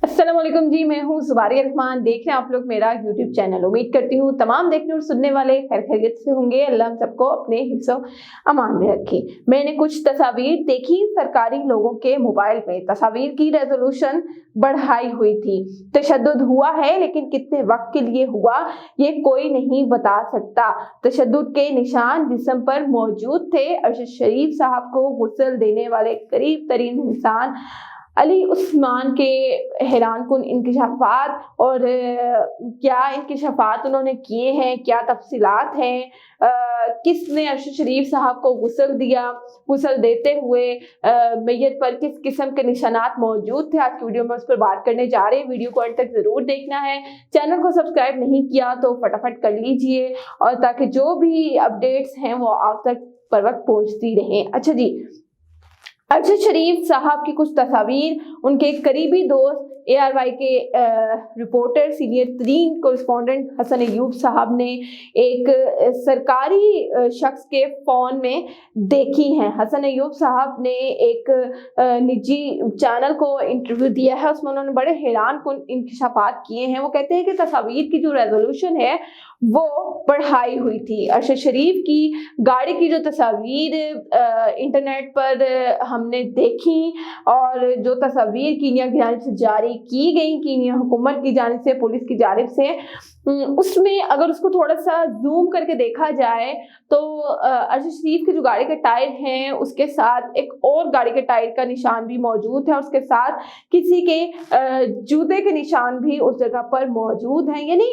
अस्सलाम वालेकुम जी, मैं हूँ ज़ुबारिया रहमान। देख रहे हैं आप लोग मेरा यूट्यूब चैनल। उम्मीद करती हूँ तमाम देखने और सुनने वाले खैर खैरियत से होंगे। अल्लाह हम सबको अपने हिफ्ज़ अमान में रखे। मैंने कुछ तस्वीर देखी सरकारी लोगों के मोबाइल में। तस्वीर की रेजोल्यूशन बढ़ाई हुई थी। तशद्दुद हुआ है, लेकिन कितने वक्त के लिए हुआ ये कोई नहीं बता सकता। तशद्दुद के निशान जिस्म पर मौजूद थे। अरशद शरीफ साहब को गुस्ल देने वाले करीब तरीन इंसान अली उस्मान के हैरानकुन इंकशाफात और क्या इंकशाफात उन्होंने किए हैं, क्या तफसीलात हैं, किसने अरशद शरीफ साहब को गुस्ल दिया, गुस्ल देते हुए मैयत पर किस किस्म के निशानात मौजूद थे। आज की वीडियो में उस पर बात करने जा रहे हैं। वीडियो को अंत तक जरूर देखना है। चैनल को सब्सक्राइब नहीं किया तो फटाफट कर लीजिए, और ताकि जो भी अपडेट्स हैं वो आप तक पर वक्त पहुंचती रहें। अच्छा जी, अरशद शरीफ साहब की कुछ तस्वीर उनके करीबी दोस्त ARY के रिपोर्टर सीनियर तरीन कोरेस्पोंडेंट हसन अयूब साहब ने एक सरकारी शख्स के फ़ोन में देखी हैं। हसन अयूब साहब ने एक निजी चैनल को इंटरव्यू दिया है, उसमें उन्होंने बड़े हैरान कुन इंकशाफात किए हैं। वो कहते हैं कि तस्वीर की जो रेजोल्यूशन है वो बढ़ाई हुई थी। अरशद शरीफ की गाड़ी की जो तस्वीर इंटरनेट पर हमने देखी, और जो तस्वीर कीनिया की जानिब से जारी की गई, कीनिया हुकूमत की जानिब से, पुलिस की जानिब से, उसमें अगर उसको थोड़ा सा जूम करके देखा जाए तो अरशद शरीफ के जो गाड़ी के टायर हैं उसके साथ एक और गाड़ी के टायर का निशान भी मौजूद है। उसके साथ किसी के जूते के निशान भी उस जगह पर मौजूद हैं। यानी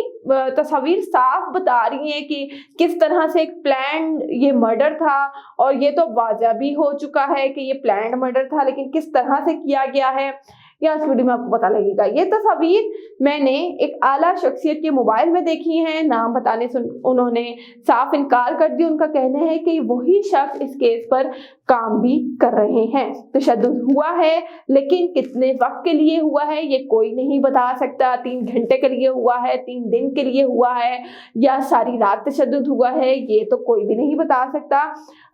तस्वीर साफ बता रही है कि किस तरह से एक प्लान ये मर्डर था, और ये तो वाज़ह भी हो चुका है कि ये प्लान मर्डर था, लेकिन किस तरह से किया गया है या इस वीडियो में आपको पता लगेगा। ये तस्वीर मैंने एक आला शख्सियत के मोबाइल में देखी है। नाम बताने से उन्होंने साफ इनकार कर दिया। उनका कहना है कि वही शख्स इस केस पर काम भी कर रहे हैं। तशद्दुद हुआ है, लेकिन कितने वक्त के लिए हुआ है ये कोई नहीं बता सकता। 3 घंटे के लिए हुआ है, 3 दिन के लिए हुआ है, या सारी रात तशद्दुद हुआ है, ये तो कोई भी नहीं बता सकता।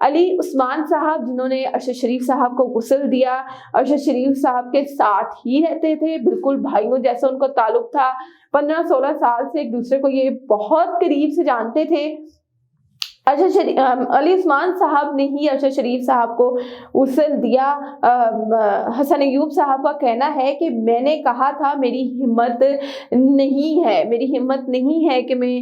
अली उस्मान साहब जिन्होंने अरशद शरीफ साहब को गुस्ल दिया, अरशद शरीफ साहब के साथ ही रहते थे, बिल्कुल भाइयों जैसा उनका ताल्लुक था। 15-16 साल से एक दूसरे को ये बहुत करीब से जानते थे। अली उस्मान साहब ने ही अरशद शरीफ साहब को गुस्ल दिया। हसन अयूब साहब का कहना है कि मैंने कहा था मेरी हिम्मत नहीं है कि मैं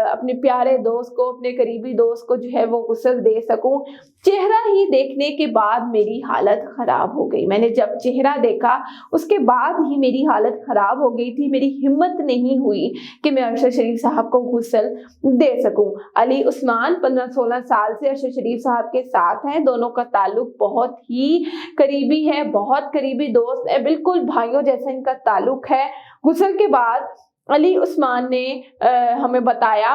अपने प्यारे दोस्त को, अपने करीबी दोस्त को जो है वो गुस्ल दे सकूं। चेहरा ही देखने के बाद मेरी हालत ख़राब हो गई। मैंने जब चेहरा देखा उसके बाद ही मेरी हालत ख़राब हो गई थी। मेरी हिम्मत नहीं हुई कि मैं अरशद शरीफ साहब को गुस्ल दे सकूं। अली उस्मान 15-16 साल से अरशद शरीफ साहब के साथ हैं। दोनों का ताल्लुक बहुत ही करीबी है, बहुत करीबी दोस्त है, बिल्कुल भाइयों जैसा इनका ताल्लुक है। गुस्ल के बाद अली उस्मान ने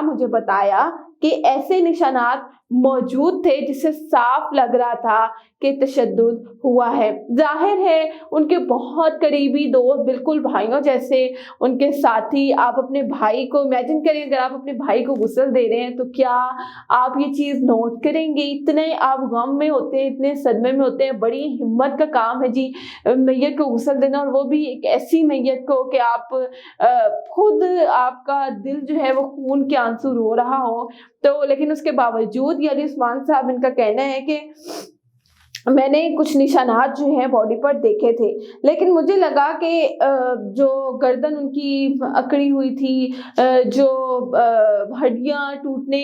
मुझे बताया कि ऐसे निशानात मौजूद थे जिससे साफ लग रहा था कि तशद्दुद हुआ है। जाहिर है उनके बहुत करीबी दोस्त, बिल्कुल भाइयों जैसे उनके साथी। आप अपने भाई को इमेजिन करें, अगर आप अपने भाई को गुस्ल दे रहे हैं तो क्या आप ये चीज़ नोट करेंगे? इतने आप गम में होते हैं, इतने सदमे में होते हैं। बड़ी हिम्मत का काम है जी मैयत को गुस्ल देना, और वो भी एक ऐसी मैयत को कि आप खुद आपका दिल जो है वो खून के आंसू रो रहा हो। तो लेकिन उसके बावजूद ये अली उस्मान साहब, इनका कहना है कि मैंने कुछ निशानात जो हैं बॉडी पर देखे थे, लेकिन मुझे लगा कि जो गर्दन उनकी अकड़ी हुई थी, जो हड्डियां टूटने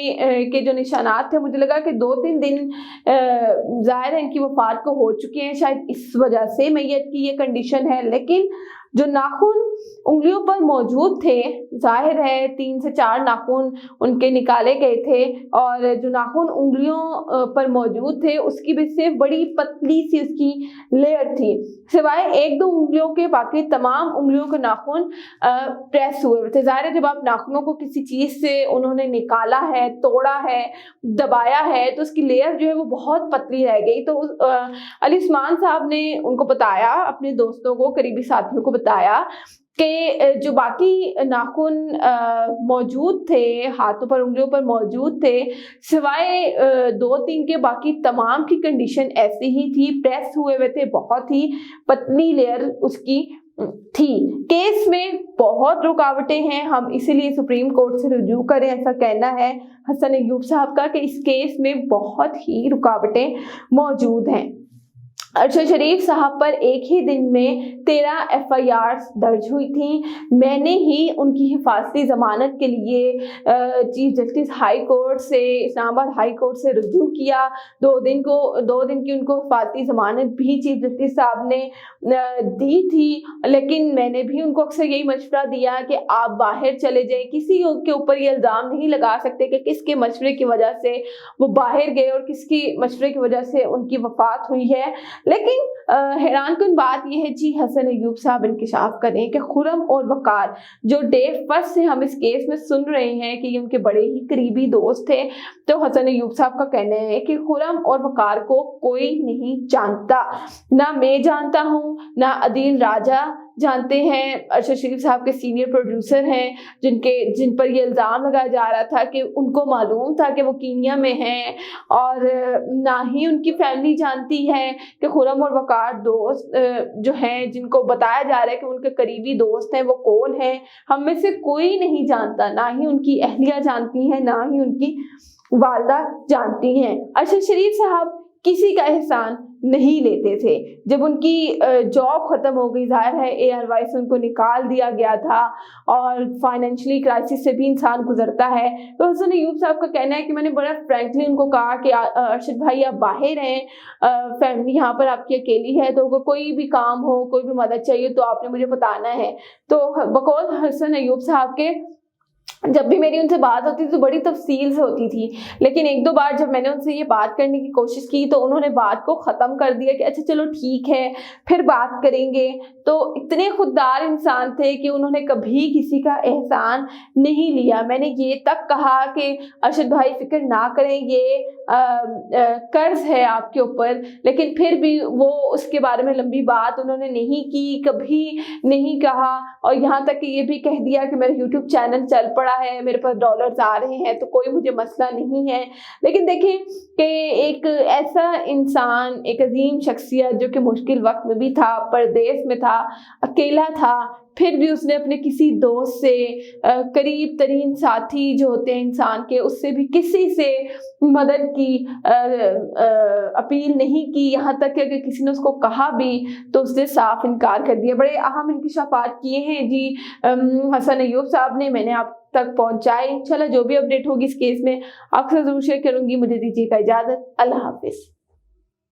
के जो निशानात थे, मुझे लगा कि 2-3 दिन ज़ाहिर है इनकी वफात को हो चुके हैं, शायद इस वजह से मैयत की ये कंडीशन है। लेकिन जो नाखून उंगलियों पर मौजूद थे, जाहिर है 3 से 4 नाखून उनके निकाले गए थे, और जो नाखून उंगलियों पर मौजूद थे उसकी भी सिर्फ बड़ी पतली सी उसकी लेयर थी। सिवाय 1-2 उंगलियों के बाकी तमाम उंगलियों के नाखून प्रेस हुए थे। जाहिर है जब आप नाखूनों को किसी चीज़ से उन्होंने निकाला है, तोड़ा है, दबाया है, तो उसकी लेयर जो है वो बहुत पतली रह गई। तो अली उस्मान साहब ने उनको बताया, अपने दोस्तों को, करीबी साथियों को बताया कि जो बाकी नाखून मौजूद थे, हाथों पर, उंगलियों पर मौजूद थे, सिवाय 2-3 के बाकी तमाम की कंडीशन ऐसी ही थी, प्रेस हुए हुए थे, बहुत ही पतली लेयर उसकी थी। केस में बहुत रुकावटें हैं, हम इसीलिए सुप्रीम कोर्ट से रिव्यू करें, ऐसा कहना है हसन अय्यूब साहब का कि इस केस में बहुत ही रुकावटें मौजूद हैं। अरशद शरीफ साहब पर एक ही दिन में 13 FIR दर्ज हुई थी। मैंने ही उनकी हिफाजती ज़मानत के लिए चीफ जस्टिस हाई कोर्ट से, इस्लामाबाद हाई कोर्ट से रिव्यू किया। 2 दिन की उनको हिफाजती ज़मानत भी चीफ जस्टिस साहब ने दी थी, लेकिन मैंने भी उनको अक्सर यही मशवरा दिया कि आप बाहर चले जाएं, किसी के ऊपर ये इल्ज़ाम नहीं लगा सकते कि किसके मशवरे की वजह से वो बाहर गए और किसकी मशवरे की वजह से उनकी वफात हुई है। लेकिन हैरानकुन बात यह है जी, हसन अय्यूब साहब इंकिशाफ करें कि खुर्रम और वकार जो डे फर्स्ट से हम इस केस में सुन रहे हैं कि ये उनके बड़े ही करीबी दोस्त थे, तो हसन अय्यूब साहब का कहना है कि खुर्रम और वकार को कोई नहीं जानता, ना मैं जानता हूँ, ना अदील राजा जानते हैं। अरशद शरीफ साहब के सीनियर प्रोड्यूसर हैं जिन पर ये इल्ज़ाम लगाया जा रहा था कि उनको मालूम था कि वो कीनिया में हैं, और ना ही उनकी फैमिली जानती है कि खुर्रम और वकार दोस्त जो हैं, जिनको बताया जा रहा है कि उनके करीबी दोस्त हैं, वो कौन हैं, हम में से कोई नहीं जानता। ना ही उनकी अहलिया जानती हैं, ना ही उनकी वालदा जानती हैं। अरशद शरीफ साहब किसी का एहसान नहीं लेते थे। जब उनकी जॉब ख़त्म हो गई, जाहिर है ARY से उनको निकाल दिया गया था और फाइनेंशियली क्राइसिस से भी इंसान गुजरता है, तो हसन अय्यूब साहब का कहना है कि मैंने बड़ा फ्रैंकली उनको कहा कि अरशद भाई आप बाहर हैं, फैमिली यहाँ पर आपकी अकेली है, तो अगर कोई भी काम हो, कोई भी मदद चाहिए तो आपने मुझे बताना है। तो बकौल हसन अय्यूब साहब के जब भी मेरी उनसे बात होती थी तो बड़ी तफसील से होती थी, लेकिन 1-2 बार जब मैंने उनसे ये बात करने की कोशिश की तो उन्होंने बात को ख़त्म कर दिया कि अच्छा चलो ठीक है फिर बात करेंगे। तो इतने खुददार इंसान थे कि उन्होंने कभी किसी का एहसान नहीं लिया। मैंने ये तक कहा कि अरशद भाई फिक्र ना करें, ये कर्ज है आपके ऊपर, लेकिन फिर भी वो उसके बारे में लंबी बात उन्होंने नहीं की, कभी नहीं कहा, और यहाँ तक कि ये भी कह दिया कि मेरा YouTube चैनल चल पड़ा है, मेरे पास डॉलर्स आ रहे हैं, तो कोई मुझे मसला नहीं है। लेकिन देखें कि एक ऐसा इंसान, एक अजीम शख्सियत जो कि मुश्किल वक्त में भी था, परदेश में था, अकेला था, फिर भी उसने अपने किसी दोस्त से, करीब तरीन साथी जो होते हैं इंसान के, उससे भी किसी से मदद की अपील नहीं की। यहाँ तक कि अगर किसी ने उसको कहा भी तो उसने साफ इनकार कर दिया। बड़े अहम इंकिशाफात किए हैं जी हसन अय्यूब साहब ने, मैंने आप तक पहुँचाए। इंशाल्लाह जो भी अपडेट होगी इस केस में आपसे ज़रूर शेयर करूँगी। मुझे दीजिएगा इजाज़त। अल्लाह हाफिज़।